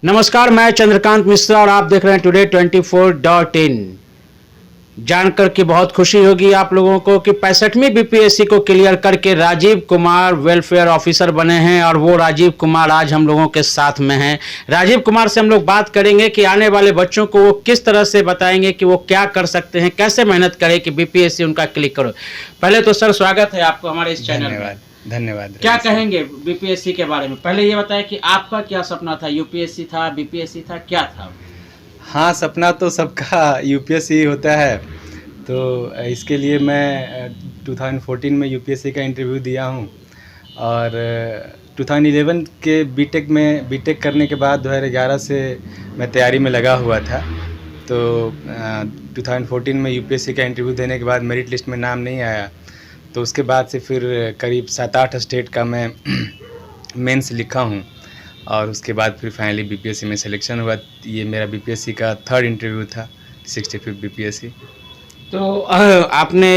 नमस्कार, मैं चंद्रकांत मिश्रा और आप देख रहे हैं टुडे 24.in। जानकर के बहुत खुशी होगी आप लोगों को कि 65वीं बीपीएससी को क्लियर करके राजीव कुमार वेलफेयर ऑफिसर बने हैं और वो राजीव कुमार आज हम लोगों के साथ में हैं। राजीव कुमार से हम लोग बात करेंगे कि आने वाले बच्चों को वो किस तरह से बताएंगे कि वो क्या कर सकते हैं, कैसे मेहनत करें कि बीपीएससी उनका क्लिक करो। पहले तो सर स्वागत है आपको हमारे इस चैनल में। धन्यवाद। क्या कहेंगे बीपीएससी के बारे में? पहले ये बताएं कि आपका क्या सपना था, यूपीएससी था, बीपीएससी था, क्या था? हाँ, सपना तो सबका यूपीएससी होता है। तो इसके लिए मैं 2014 में यूपीएससी का इंटरव्यू दिया हूँ और 2011 के बीटेक करने के बाद 2011 से मैं तैयारी में लगा हुआ था। तो 2014 में यूपीएससी का इंटरव्यू देने के बाद मेरिट लिस्ट में नाम नहीं आया, तो उसके बाद से फिर करीब 7-8 स्टेट का मैं मेंस लिखा हूँ और उसके बाद फिर फाइनली बीपीएससी में सिलेक्शन हुआ। ये मेरा बीपीएससी का 3rd इंटरव्यू था, 65 बीपीएससी। तो आपने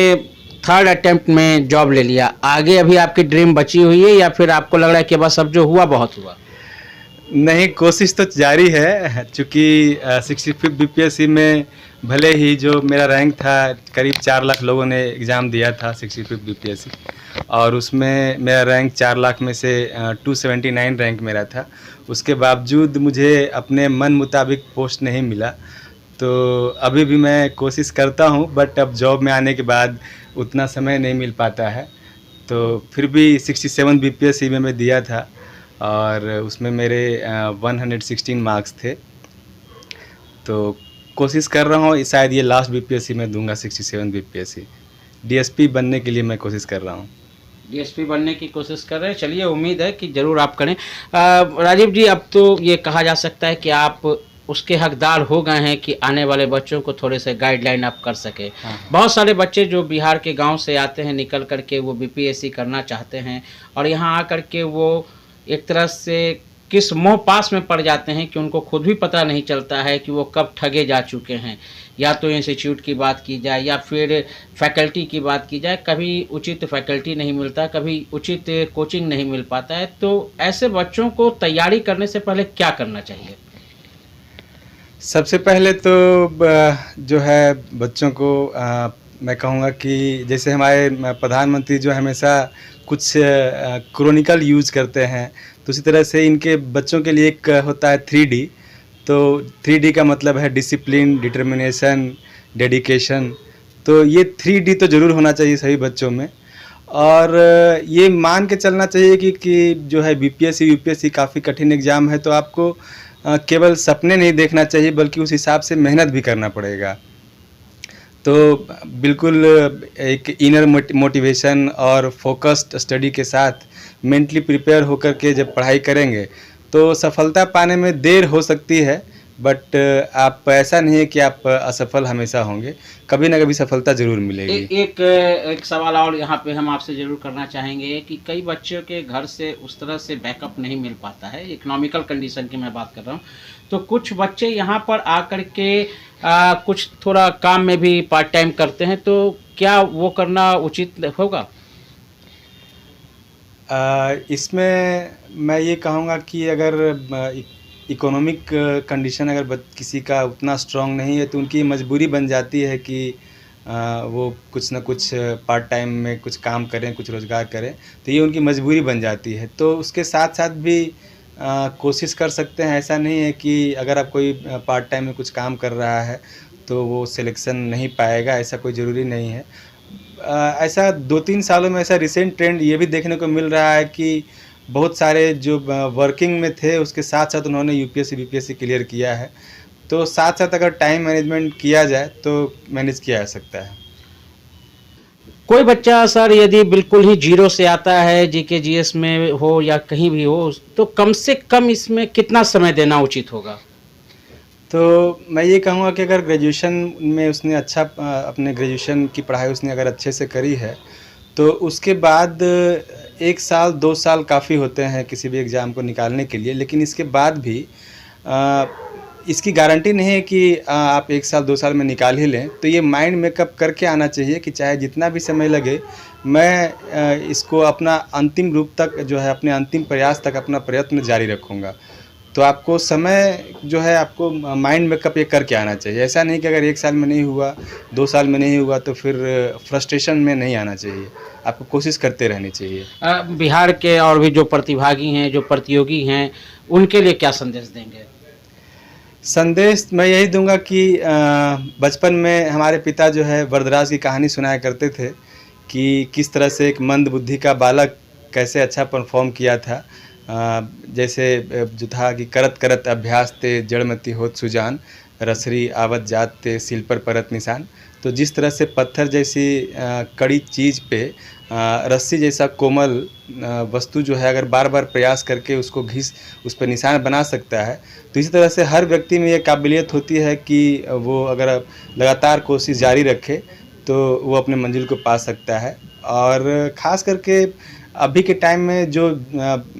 3rd अटेम्प्ट में जॉब ले लिया, आगे अभी आपकी ड्रीम बची हुई है या फिर आपको लग रहा है कि बस अब जो हुआ बहुत हुआ? नहीं, कोशिश तो जारी है, चूँकि 65 बीपीएससी में भले ही जो मेरा रैंक था, करीब 4 लाख लोगों ने एग्ज़ाम दिया था 65 बीपीएससी और उसमें मेरा रैंक 4 लाख में से 279 रैंक मेरा था। उसके बावजूद मुझे अपने मन मुताबिक पोस्ट नहीं मिला। तो अभी भी मैं कोशिश करता हूँ, बट अब जॉब में आने के बाद उतना समय नहीं मिल पाता है। तो फिर भी 67 बीपीएससी में मैं दिया था और उसमें मेरे 116 मार्क्स थे। तो कोशिश कर रहा हूँ, शायद ये लास्ट बीपीएससी में दूंगा 67 बीपीएससी। डीएसपी बनने के लिए मैं कोशिश कर रहा हूँ। डीएसपी बनने की कोशिश कर रहे हैं, चलिए उम्मीद है कि ज़रूर आप करें। राजीव जी, अब तो ये कहा जा सकता है कि आप उसके हकदार हो गए हैं कि आने वाले बच्चों को थोड़े से गाइडलाइन आप कर सके। बहुत सारे बच्चे जो बिहार के गांव से आते हैं निकल करके वो बीपीएससी करना चाहते हैं और यहाँ आकर के वो एक तरह से किस मोह पास में पड़ जाते हैं कि उनको खुद भी पता नहीं चलता है कि वो कब ठगे जा चुके हैं। या तो इंस्टीट्यूट की बात की जाए या फिर फैकल्टी की बात की जाए, कभी उचित फैकल्टी नहीं मिलता, कभी उचित कोचिंग नहीं मिल पाता है। तो ऐसे बच्चों को तैयारी करने से पहले क्या करना चाहिए? सबसे पहले तो जो है बच्चों को मैं कहूँगा कि जैसे हमारे प्रधानमंत्री जो हमेशा कुछ क्रोनिकल यूज़ करते हैं, तो उसी तरह से इनके बच्चों के लिए एक होता है 3D। तो 3D का मतलब है डिसिप्लिन, डिटर्मिनेशन, डेडिकेशन। तो ये 3D तो ज़रूर होना चाहिए सभी बच्चों में। और ये मान के चलना चाहिए कि जो है बीपीएससी यूपीएससी काफ़ी कठिन एग्ज़ाम है, तो आपको केवल सपने नहीं देखना चाहिए बल्कि उस हिसाब से मेहनत भी करना पड़ेगा। तो बिल्कुल एक इनर मोटिवेशन और फोकस्ड स्टडी के साथ मेंटली प्रिपेयर होकर के जब पढ़ाई करेंगे तो सफलता पाने में देर हो सकती है, बट आप ऐसा नहीं है कि आप असफल हमेशा होंगे, कभी ना कभी सफलता ज़रूर मिलेगी। एक सवाल और यहाँ पे हम आपसे ज़रूर करना चाहेंगे कि कई बच्चों के घर से उस तरह से बैकअप नहीं मिल पाता है, इकोनॉमिकल कंडीशन की मैं बात कर रहा हूँ। तो कुछ बच्चे यहाँ पर आकर के कुछ थोड़ा काम में भी पार्ट टाइम करते हैं, तो क्या वो करना उचित होगा? इसमें मैं ये कहूँगा कि अगर इकोनॉमिक कंडीशन अगर किसी का उतना स्ट्रॉन्ग नहीं है तो उनकी मजबूरी बन जाती है कि वो कुछ ना कुछ पार्ट टाइम में कुछ काम करें, कुछ रोज़गार करें, तो ये उनकी मजबूरी बन जाती है। तो उसके साथ साथ भी कोशिश कर सकते हैं। ऐसा नहीं है कि अगर आप कोई पार्ट टाइम में कुछ काम कर रहा है तो वो सिलेक्शन नहीं पाएगा, ऐसा कोई ज़रूरी नहीं है। ऐसा 2-3 सालों में ऐसा रिसेंट ट्रेंड ये भी देखने को मिल रहा है कि बहुत सारे जो वर्किंग में थे उसके साथ साथ उन्होंने यूपीएससी बीपीएससी क्लियर किया है। तो साथ साथ अगर टाइम मैनेजमेंट किया जाए तो मैनेज किया जा सकता है। कोई बच्चा सर यदि बिल्कुल ही जीरो से आता है, जीके जीएस में हो या कहीं भी हो, तो कम से कम इसमें कितना समय देना उचित होगा? तो मैं ये कहूँगा कि अगर ग्रेजुएशन में उसने अच्छा अपने ग्रेजुएशन की पढ़ाई उसने अगर अच्छे से करी है तो उसके बाद 1 साल 2 साल काफ़ी होते हैं किसी भी एग्ज़ाम को निकालने के लिए। लेकिन इसके बाद भी इसकी गारंटी नहीं है कि आप 1 साल 2 साल में निकाल ही लें। तो ये माइंड मेकअप करके आना चाहिए कि चाहे जितना भी समय लगे, मैं इसको अपना अंतिम रूप तक जो है अपने अंतिम प्रयास तक अपना प्रयत्न जारी रखूँगा। तो आपको समय जो है आपको माइंड मेकअप ये करके आना चाहिए। ऐसा नहीं कि अगर 1 साल में नहीं हुआ, 2 साल में नहीं हुआ तो फिर फ्रस्ट्रेशन में नहीं आना चाहिए। आपको कोशिश करते रहनी चाहिए। बिहार के और भी जो प्रतिभागी हैं, जो प्रतियोगी हैं, उनके लिए क्या संदेश देंगे? संदेश मैं यही दूंगा कि बचपन में हमारे पिता जो है वरदराज की कहानी सुनाया करते थे कि किस तरह से एक मंद बुद्धि का बालक कैसे अच्छा परफॉर्म किया था। जैसे जो था कि करत करत अभ्यास ते जड़मति होत सुजान, रसरी आवत जात ते सिल पर परत निशान। तो जिस तरह से पत्थर जैसी कड़ी चीज़ पे रस्सी जैसा कोमल वस्तु जो है अगर बार बार प्रयास करके उसको घिस उस पर निशान बना सकता है, तो इसी तरह से हर व्यक्ति में ये काबिलियत होती है कि वो अगर लगातार कोशिश जारी रखे तो वो अपने मंजिल को पा सकता है। और ख़ास करके अभी के टाइम में जो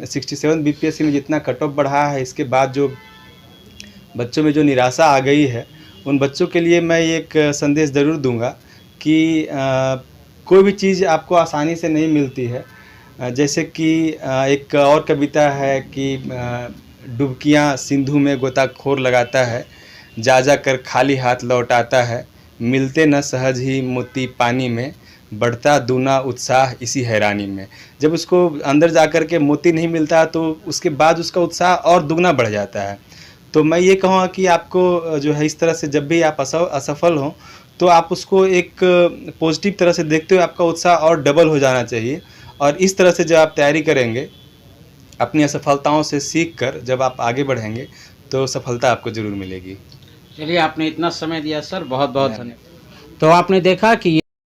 67 बीपीएससी में जितना कट ऑफ बढ़ा है, इसके बाद जो बच्चों में जो निराशा आ गई है, उन बच्चों के लिए मैं एक संदेश ज़रूर दूंगा कि कोई भी चीज़ आपको आसानी से नहीं मिलती है। जैसे कि एक और कविता है कि डुबकियाँ सिंधु में गोताखोर लगाता है, जा जा कर खाली हाथ लौटाता है, मिलते न सहज ही मोती पानी में, बढ़ता दूना उत्साह इसी हैरानी में। जब उसको अंदर जा कर के मोती नहीं मिलता तो उसके बाद उसका उत्साह और दुगना बढ़ जाता है। तो मैं ये कहूँगा कि आपको जो है इस तरह से जब भी आप असफल हों तो आप उसको एक पॉजिटिव तरह से देखते हुए आपका उत्साह और डबल हो जाना चाहिए। और इस तरह से जब आप तैयारी करेंगे, अपनी असफलताओं से सीख कर जब आप आगे बढ़ेंगे तो सफलता आपको ज़रूर मिलेगी। चलिए, आपने इतना समय दिया सर, बहुत बहुत धन्यवाद। तो आपने देखा कि